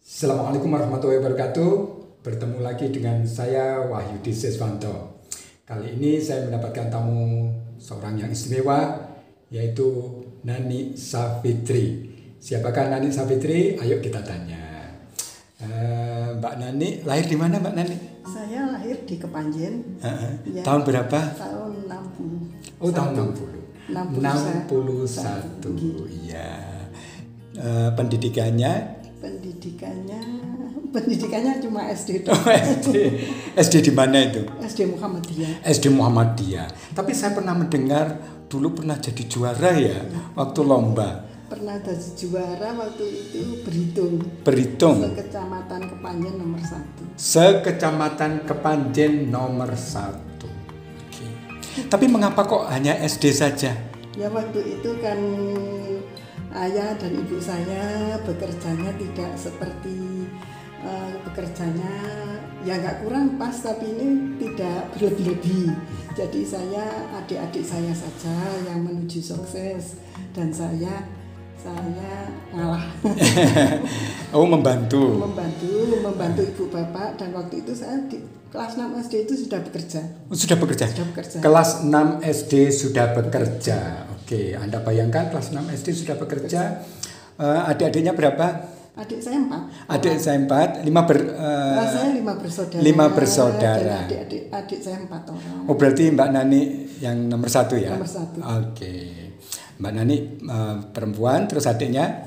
Assalamualaikum warahmatullahi wabarakatuh. Bertemu lagi dengan saya Wahyudi Seswanto. Kali ini saya mendapatkan tamu seorang yang istimewa, yaitu Nani Savitri. Siapakah Nani Savitri? Ayo kita tanya. Mbak Nani lahir di mana, Mbak Nani? Saya lahir di Kepanjen. Ya, tahun berapa? Tahun 60. Oh, tahun 60. 61. Iya. Pendidikannya cuma SD doang. SD di mana itu? SD Muhammadiyah. SD Muhammadiyah. Tapi saya pernah mendengar dulu pernah jadi juara ya waktu lomba. Pernah jadi juara waktu itu Beritung. Sekecamatan Kepanjen nomor 1. Sekecamatan Kepanjen nomor 1. Oke. Tapi mengapa kok hanya SD saja? Ya waktu itu kan ayah dan ibu saya bekerjanya tidak seperti bekerjanya ya nggak kurang pas, tapi ini tidak berlebih-lebih. Jadi adik-adik saya saja yang menuju sukses dan saya ngalah. Oh, membantu ibu bapak, dan waktu itu saya di kelas 6 SD itu sudah bekerja. Sudah bekerja. Kelas 6 SD sudah bekerja. Oke, Anda bayangkan kelas 6 SD sudah bekerja. Adik-adiknya berapa? Adik saya 4. Adik saya 4, saya 5 bersaudara. 5 bersaudara. Dan adik saya 4 orang. Oh, berarti Mbak Nani yang nomor 1 ya? Nomor 1. Oke. Mbak Nani perempuan, terus adiknya?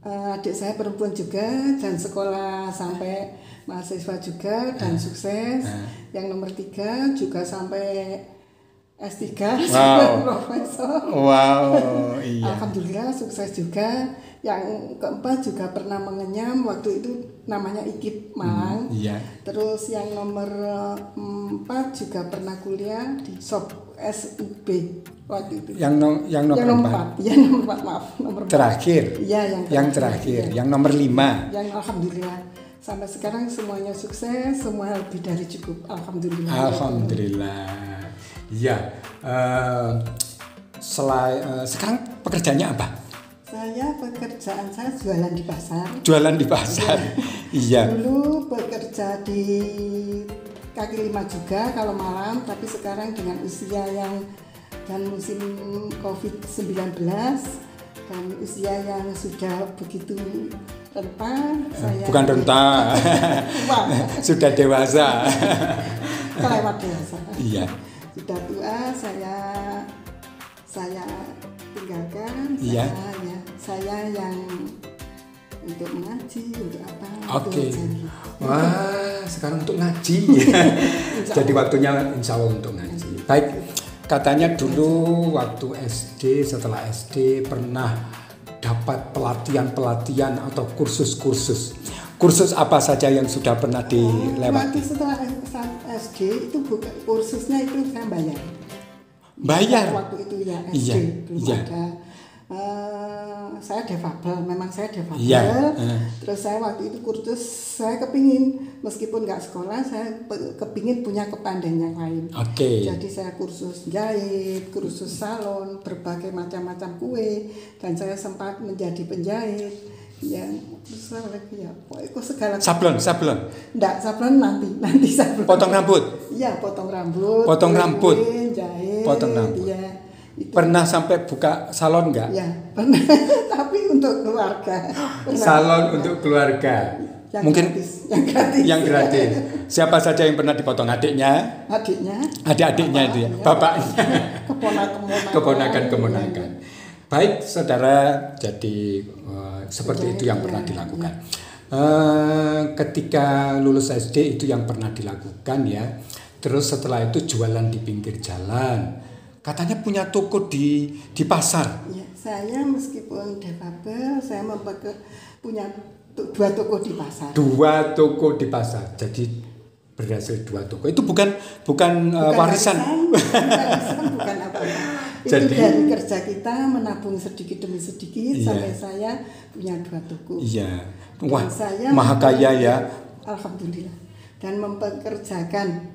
Adik saya perempuan juga dan sekolah sampai mahasiswa juga dan sukses. Yang nomor 3 juga sampai S3 sampai profesor. Wow, iya. Alhamdulillah sukses juga. Yang keempat juga pernah mengenyam, waktu itu namanya IKIP Malang. Iya. Terus yang nomor 4 juga pernah kuliah di SOP SUB waktu itu. Yang nomor 4. Ya nomor 4, maaf, nomor 4. Terakhir. Iya, yang terakhir. Ya. Yang nomor 5. Yang alhamdulillah sampai sekarang semuanya sukses, semua lebih dari cukup. Alhamdulillah. Alhamdulillah. Iya. Sekarang pekerjaannya apa? Pekerjaan saya jualan di pasar. Jualan di pasar. Iya. Dulu bekerja di kaki lima juga kalau malam, tapi sekarang dengan usia dan musim COVID-19 dan usia yang sudah begitu renta, saya bukan renta. Sudah dewasa. Kelewat dewasa. Iya. Sudah tua, saya tinggalkan. Iya. Saya yang untuk mengaji, untuk apa? Oke. Wah, sekarang untuk ngaji. Jadi waktunya insya Allah untuk ngaji. Baik, katanya dulu waktu SD, setelah SD pernah dapat pelatihan atau kursus. Kursus apa saja yang sudah pernah dilewati? Setelah SD itu bukan kursusnya, itu saya bayar. Bayar? Waktu itu ya SD. Iya. Belum ada. Saya defabel, memang saya defabel. Iya. Terus saya waktu itu kursus, saya kepingin meskipun nggak sekolah, saya kepingin punya kepandaian yang lain. Oke. Jadi saya kursus jahit, kursus salon, berbagai macam-macam kue, dan saya sempat menjadi penjahit. Ya, terus saya lagi ya, kok segala. Sablon. Enggak, sablon nanti sablon. Potong rambut. Iya, potong rambut. Kue, jahit. Potong rambut. Ya. Itu. Pernah sampai buka salon nggak? Ya, pernah. Tapi untuk keluarga. Salon untuk keluarga. Yang mungkin gratis. Yang gratis. Siapa saja yang pernah dipotong? Adiknya? Adik-adiknya itu ya. Bapaknya. Keponakan. Baik, saudara. Jadi seperti itu yang pernah dilakukan. Ketika lulus SD itu yang pernah dilakukan ya. Terus setelah itu jualan di pinggir jalan. Katanya punya toko di pasar. Ya, saya meskipun defabel, saya punya 2 toko di pasar. 2 toko di pasar. Jadi berhasil 2 toko. Itu bukan warisan. Bukan apa-apa. Itu dari kerja kita menabung sedikit demi sedikit. Iya. Sampai saya punya 2 toko. Iya. Wah, saya maha kaya ya. Alhamdulillah. Dan mempekerjakan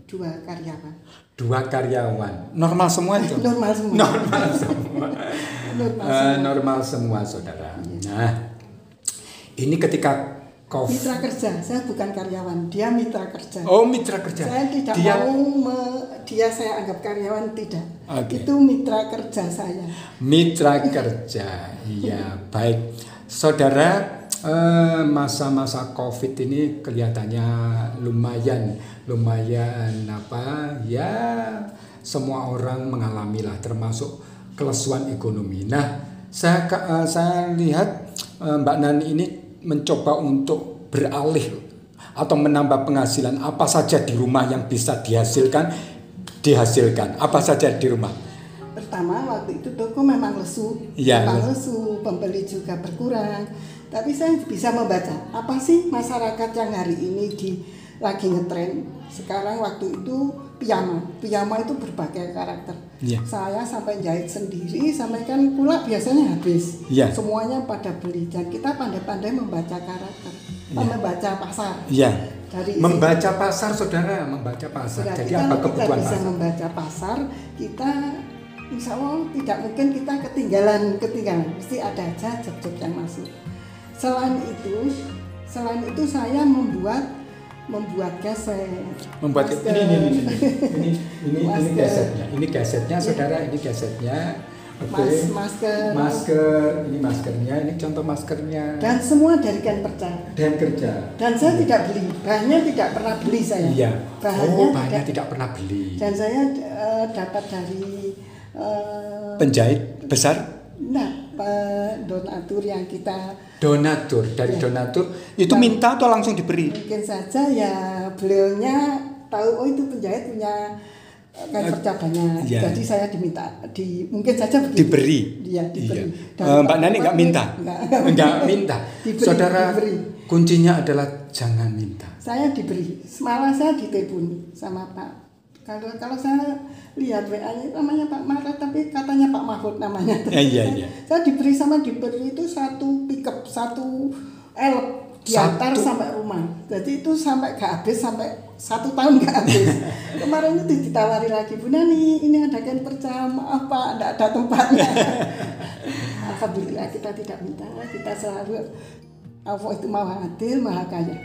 2 karyawan. Normal semua itu? Normal semua. Normal semua, saudara. Nah, Ini ketika COVID. Mitra kerja, saya bukan karyawan, dia mitra kerja. Oh, mitra kerja. Saya tidak dia saya anggap karyawan, tidak. Okay. Itu mitra kerja saya. Mitra kerja, iya baik. Saudara, masa-masa COVID ini kelihatannya lumayan apa ya, semua orang mengalami lah, termasuk kelesuan ekonomi. Nah, saya lihat Mbak Nani ini mencoba untuk beralih atau menambah penghasilan apa saja di rumah yang bisa dihasilkan. Apa saja di rumah? Pertama, waktu itu toko memang lesu, pembeli juga berkurang. Tapi saya bisa membaca apa sih masyarakat yang hari ini lagi ngetren. Sekarang waktu itu piyama itu berbagai karakter. Saya sampai jahit sendiri, sampai kan pula biasanya habis. Semuanya pada beli, dan kita pandai-pandai membaca karakter, membaca pasar. Membaca pasar, saudara, membaca pasar. Jadi apa kebutuhan kita bisa membaca pasar, kita insya Allah tidak mungkin kita ketinggalan, mesti ada aja job-job yang masuk. Selain itu saya membuat gaset. Ini gasetnya. Ini gasetnya, saudara, ini gasetnya. Okay. Masker, ini maskernya, ini contoh maskernya. Dan semua dari kain perca. Dan saya tidak beli, bahannya tidak pernah beli saya. Bahannya tidak pernah beli. Dan saya dapat dari penjahit besar. Donatur yang kita. Donatur itu minta atau langsung diberi? Mungkin saja ya beliaunya tahu, itu penjahit punya kain perca banyak. Jadi saya mungkin saja diberi. Diberi. Mbak Nani nggak minta. Nggak minta. Saudara, kuncinya adalah jangan minta. Saya diberi. Semalam saya ditelepon sama Pak. Kalau saya lihat WA-nya namanya Pak Mahfud, tapi katanya Pak Mahfud namanya. Saya diberi itu satu pickup, satu elf diantar sampai rumah. Jadi itu sampai gak habis, sampai 1 tahun gak habis. Kemarin itu ditawari lagi, Bu Nani, ini ada kain perca, maaf Pak, tidak ada tempatnya. Alhamdulillah kita tidak minta, kita selalu Allah itu maha adil, maha kaya.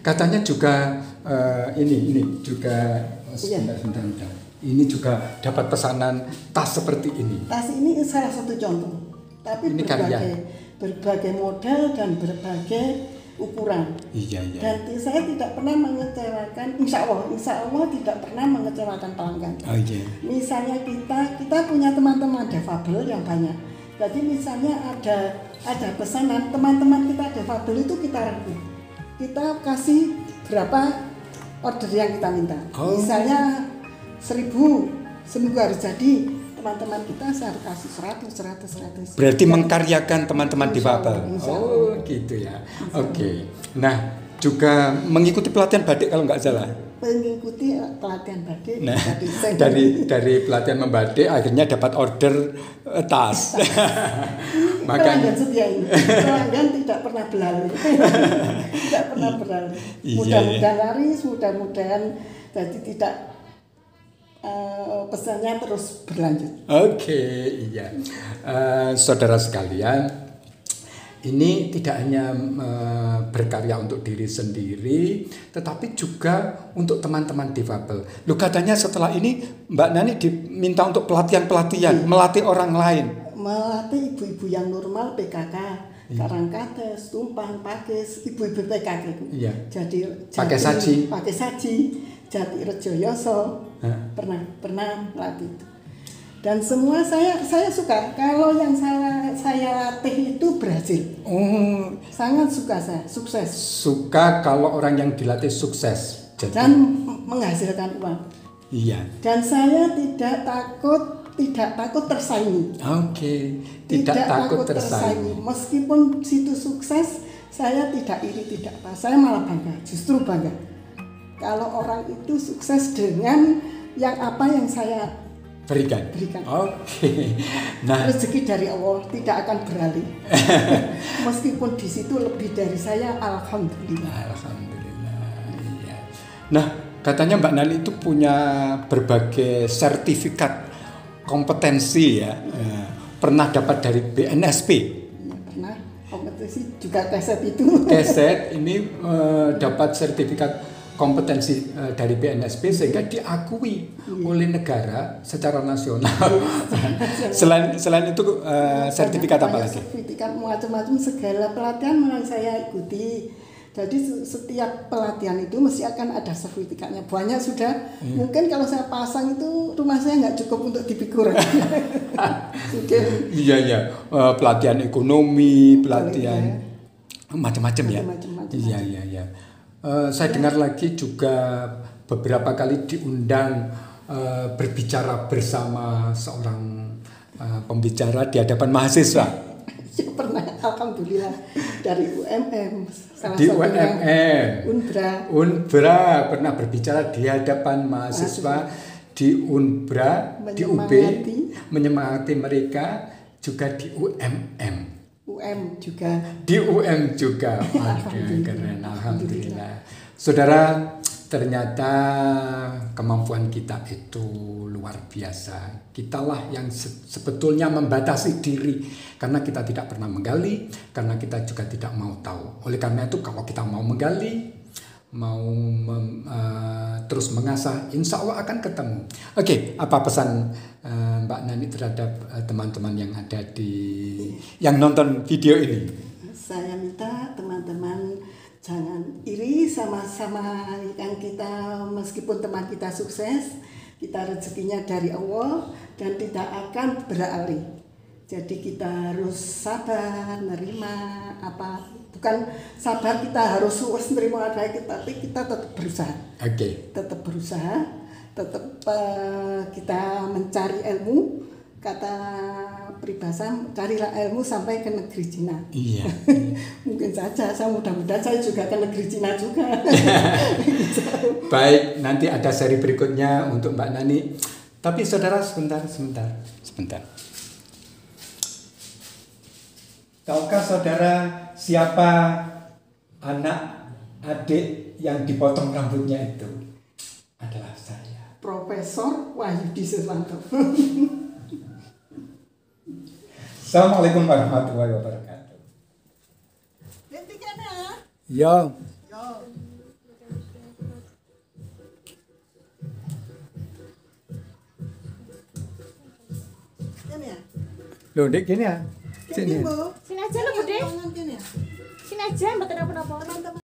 Katanya juga ini juga sebentar. Ini juga dapat pesanan tas seperti ini. Tas ini salah satu contoh, tapi ini berbagai model dan berbagai ukuran. Dan saya tidak pernah mengecewakan, insya Allah tidak pernah mengecewakan pelanggan. Misalnya kita punya teman-teman defabel yang banyak. Jadi misalnya ada pesanan teman-teman kita defabel itu kita rangkul. Kita kasih berapa order yang kita minta. Misalnya 1.000 seminggu harus jadi, teman-teman kita saya harus kasih 100. Berarti mengkaryakan teman-teman difabel. Oh gitu ya. Oke. Nah, juga mengikuti pelatihan batik kalau nggak salah. Mengikuti pelatihan batik. Nah, dari pelatihan membatik akhirnya dapat order tas. Pelanggan setia ini. Pelanggan tidak pernah berlalu. Mudah-mudahan laris, mudah-mudahan jadi tidak pesannya terus berlanjut. Oke, iya. Saudara sekalian, ini tidak hanya berkarya untuk diri sendiri, tetapi juga untuk teman-teman difabel. Loh, katanya setelah ini Mbak Nani diminta untuk pelatihan, melatih orang lain. Melatih ibu-ibu yang normal PKK, Karangkates, Tumpang, Pakis, ibu-ibu PKK itu. Jadi pakai saji, Jati Rejo Yoso, pernah melatih itu. Dan semua saya suka kalau yang saya latih itu berhasil. Sangat suka saya, sukses. Suka kalau orang yang dilatih sukses. Dan menghasilkan uang. Dan saya tidak takut tersaingi. Tidak takut tersaingi. Meskipun situ sukses, saya tidak iri, tidak apa. Saya malah bangga, justru bangga. Kalau orang itu sukses dengan yang saya berikan. Nah, rezeki dari Allah tidak akan beralih. Meskipun di situ lebih dari saya, alhamdulillah. Iya. Nah, katanya Mbak Nani itu punya berbagai sertifikat kompetensi ya. Pernah dapat dari BNSP. Pernah. Kompetisi juga keset itu. Keset ini dapat sertifikat kompetensi dari BNSP sehingga diakui oleh negara secara nasional. selain itu sertifikat apa lagi? Sertifikat macam-macam, segala pelatihan yang saya ikuti. Jadi setiap pelatihan itu mesti akan ada sertifikatnya. Banyak sudah. Mungkin kalau saya pasang itu rumah saya nggak cukup untuk dipikur. Iya. Pelatihan ekonomi, pelatihan macam-macam ya. Iya. Saya dengar lagi juga beberapa kali diundang berbicara bersama seorang pembicara di hadapan mahasiswa. Ya, pernah, alhamdulillah, dari UMM, di UMM, Unbra pernah berbicara di hadapan mahasiswa di Unbra, di UB, menyemangati mereka, juga di UMM. Di UM juga. Keren, alhamdulillah. Saudara, ternyata kemampuan kita itu luar biasa. Kitalah yang sebetulnya membatasi diri karena kita tidak pernah menggali, karena kita juga tidak mau tahu. Oleh karena itu kalau kita mau menggali, mau terus mengasah, insya Allah akan ketemu. Oke, apa pesan Mbak Nani terhadap teman-teman yang ada yang nonton video ini? Saya minta teman-teman jangan iri sama-sama yang kita, meskipun teman kita sukses, kita rezekinya dari Allah dan tidak akan beralih. Jadi kita harus sabar, nerima bukan sabar kita harus nerima ada kita, tapi kita tetap berusaha. Tetap berusaha, tetap kita mencari ilmu. Kata peribahasa, carilah ilmu sampai ke negeri Cina. Iya. Mungkin saja, mudah-mudahan saya juga ke negeri Cina juga. Baik, nanti ada seri berikutnya untuk Mbak Nani. Tapi saudara, sebentar. Tahukah saudara siapa anak adik yang dipotong rambutnya itu? Adalah saya. Profesor Wahyudi Siswanto. Assalamualaikum warahmatullahi wabarakatuh. Ya. Loh, Dek, gini ya. Sini aja lo, Bude. Sini aja, mboten apa-apa.